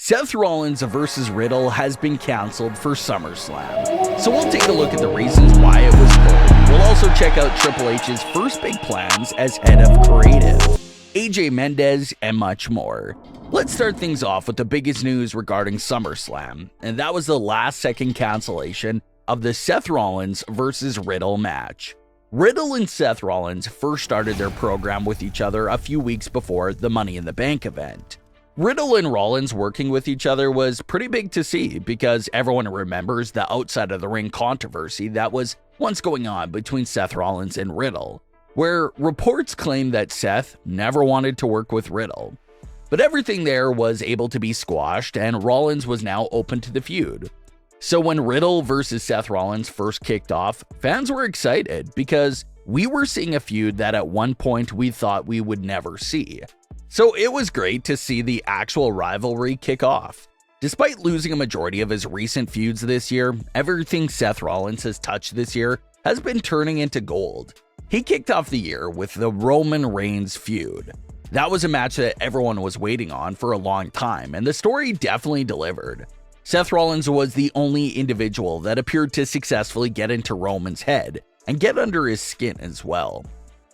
Seth Rollins vs. Riddle has been canceled for SummerSlam. So we'll take a look at the reasons why it was pulled. We'll also check out Triple H's first big plans as head of creative, AJ Mendez, and much more. Let's start things off with the biggest news regarding SummerSlam, and that was the last-second cancellation of the Seth Rollins vs. Riddle match. Riddle and Seth Rollins first started their program with each other a few weeks before the Money in the Bank event. Riddle and Rollins working with each other was pretty big to see because everyone remembers the outside of the ring controversy that was once going on between Seth Rollins and Riddle, where reports claim that Seth never wanted to work with Riddle. But everything there was able to be squashed and Rollins was now open to the feud. So when Riddle versus Seth Rollins first kicked off, fans were excited because we were seeing a feud that at one point we thought we would never see. So it was great to see the actual rivalry kick off. Despite losing a majority of his recent feuds this year, everything Seth Rollins has touched this year has been turning into gold. He kicked off the year with the Roman Reigns feud. That was a match that everyone was waiting on for a long time, and the story definitely delivered. Seth Rollins was the only individual that appeared to successfully get into Roman's head and get under his skin as well.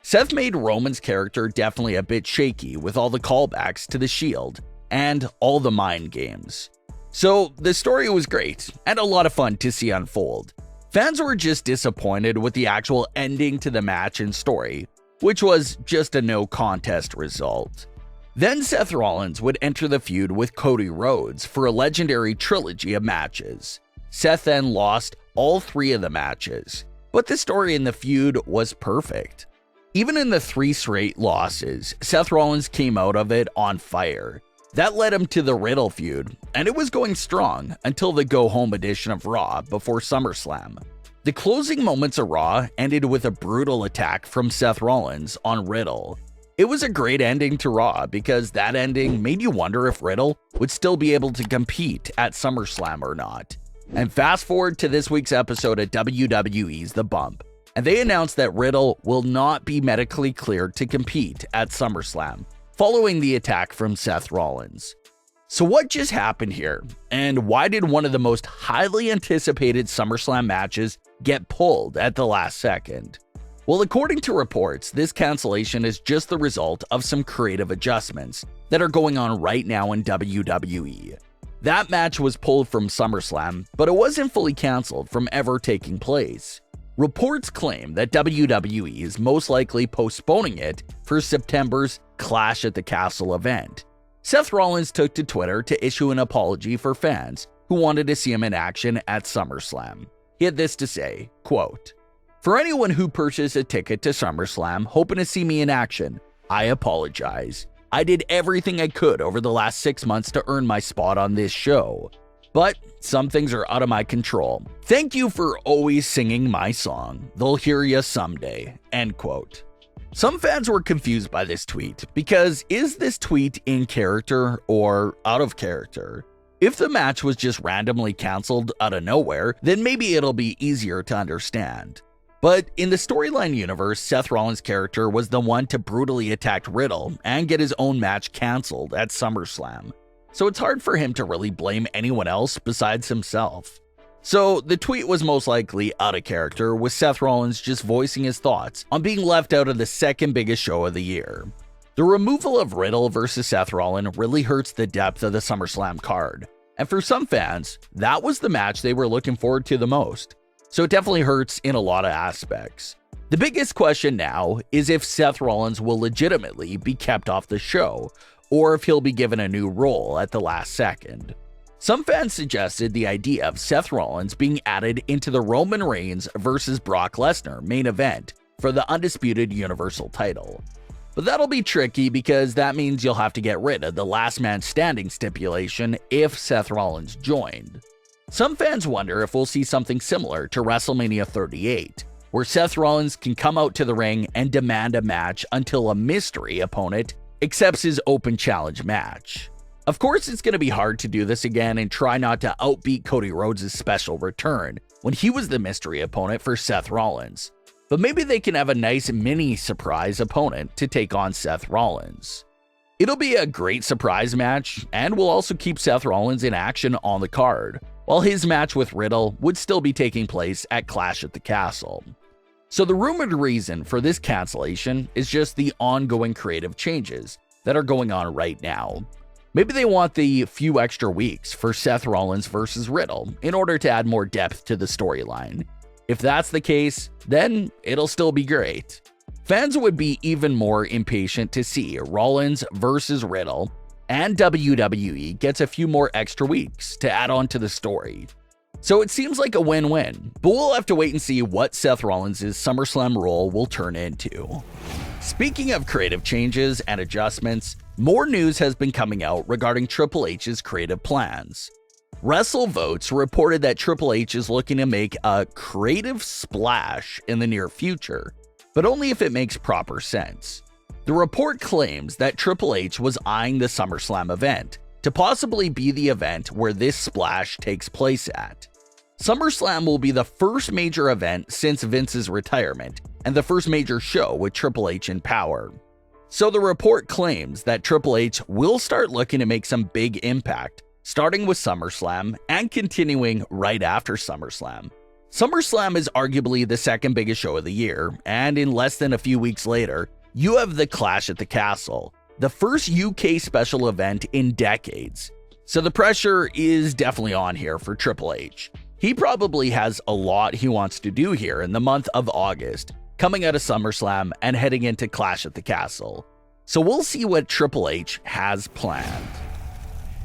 Seth made Roman's character definitely a bit shaky with all the callbacks to the Shield and all the mind games. So the story was great and a lot of fun to see unfold. Fans were just disappointed with the actual ending to the match and story, which was just a no contest result. Then Seth Rollins would enter the feud with Cody Rhodes for a legendary trilogy of matches. Seth then lost all 3 of the matches, but the story in the feud was perfect. Even in the 3 straight losses, Seth Rollins came out of it on fire. That led him to the Riddle feud, and it was going strong until the go-home edition of Raw before SummerSlam. The closing moments of Raw ended with a brutal attack from Seth Rollins on Riddle. It was a great ending to Raw because that ending made you wonder if Riddle would still be able to compete at SummerSlam or not. And fast forward to this week's episode of WWE's The Bump, and they announced that Riddle will not be medically cleared to compete at SummerSlam, following the attack from Seth Rollins. So what just happened here, and why did one of the most highly anticipated SummerSlam matches get pulled at the last second? Well, according to reports, this cancellation is just the result of some creative adjustments that are going on right now in WWE. That match was pulled from SummerSlam, but it wasn't fully canceled from ever taking place. Reports claim that WWE is most likely postponing it for September's Clash at the Castle event. Seth Rollins took to Twitter to issue an apology for fans who wanted to see him in action at SummerSlam. He had this to say, quote, "For anyone who purchased a ticket to SummerSlam hoping to see me in action, I apologize. I did everything I could over the last 6 months to earn my spot on this show. But some things are out of my control. Thank you for always singing my song. They'll hear ya someday." End quote. Some fans were confused by this tweet because is this tweet in character or out of character? If the match was just randomly canceled out of nowhere, then maybe it'll be easier to understand. But in the storyline universe, Seth Rollins' character was the one to brutally attack Riddle and get his own match canceled at SummerSlam. So it's hard for him to really blame anyone else besides himself. So the tweet was most likely out of character, with Seth Rollins just voicing his thoughts on being left out of the second biggest show of the year. The removal of Riddle versus Seth Rollins really hurts the depth of the SummerSlam card, and for some fans, that was the match they were looking forward to the most. So it definitely hurts in a lot of aspects. The biggest question now is if Seth Rollins will legitimately be kept off the show, or if he'll be given a new role at the last second. Some fans suggested the idea of Seth Rollins being added into the Roman Reigns versus Brock Lesnar main event for the undisputed Universal title. But that'll be tricky because that means you'll have to get rid of the last man standing stipulation if Seth Rollins joined. Some fans wonder if we'll see something similar to WrestleMania 38, where Seth Rollins can come out to the ring and demand a match until a mystery opponent accepts his open challenge match. Of course, it's going to be hard to do this again and try not to outbeat Cody Rhodes' special return when he was the mystery opponent for Seth Rollins. But maybe they can have a nice mini surprise opponent to take on Seth Rollins. It'll be a great surprise match, and will also keep Seth Rollins in action on the card, while his match with Riddle would still be taking place at Clash at the Castle. So the rumored reason for this cancellation is just the ongoing creative changes that are going on right now. Maybe they want the few extra weeks for Seth Rollins versus Riddle in order to add more depth to the storyline. If that's the case, then it'll still be great. Fans would be even more impatient to see Rollins versus Riddle, and WWE gets a few more extra weeks to add on to the story. So it seems like a win-win, but we'll have to wait and see what Seth Rollins' SummerSlam role will turn into. Speaking of creative changes and adjustments, more news has been coming out regarding Triple H's creative plans. WrestleVotes reported that Triple H is looking to make a creative splash in the near future, but only if it makes proper sense. The report claims that Triple H was eyeing the SummerSlam event to possibly be the event where this splash takes place at. SummerSlam will be the first major event since Vince's retirement, and the first major show with Triple H in power. So the report claims that Triple H will start looking to make some big impact, starting with SummerSlam and continuing right after SummerSlam. SummerSlam is arguably the second biggest show of the year, and in less than a few weeks later, you have the Clash at the Castle, the first UK special event in decades. So the pressure is definitely on here for Triple H. He probably has a lot he wants to do here in the month of August, coming out of SummerSlam and heading into Clash at the Castle. So we'll see what Triple H has planned.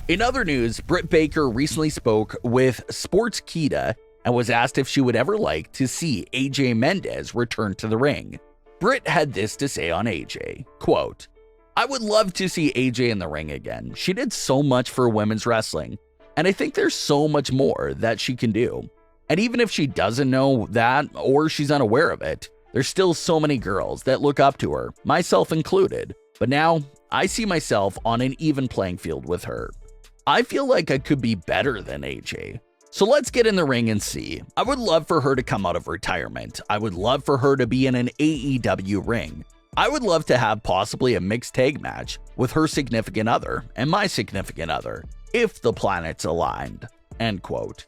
In other news, Britt Baker recently spoke with Sportskeeda and was asked if she would ever like to see AJ Mendez return to the ring. Britt had this to say on AJ, quote, "I would love to see AJ in the ring again. She did so much for women's wrestling, and I think there's so much more that she can do. And even if she doesn't know that, or she's unaware of it, there's still so many girls that look up to her, myself included. But now, I see myself on an even playing field with her. I feel like I could be better than AJ. So let's get in the ring and see. I would love for her to come out of retirement. I would love for her to be in an AEW ring. I would love to have possibly a mixed tag match with her significant other and my significant other, if the planets aligned." End quote.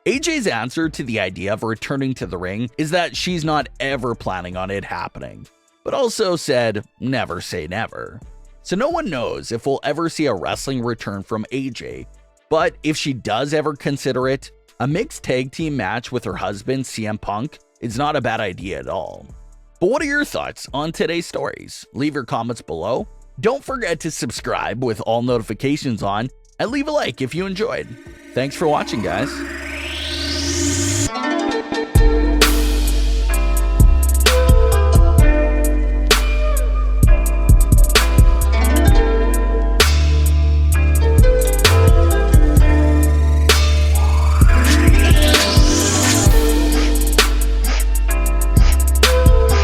AJ's answer to the idea of returning to the ring is that she's not ever planning on it happening, but also said, never say never. So no one knows if we'll ever see a wrestling return from AJ, but if she does ever consider it, a mixed tag team match with her husband CM Punk is not a bad idea at all. But what are your thoughts on today's stories? Leave your comments below. Don't forget to subscribe with all notifications on, and leave a like if you enjoyed. Thanks for watching, guys.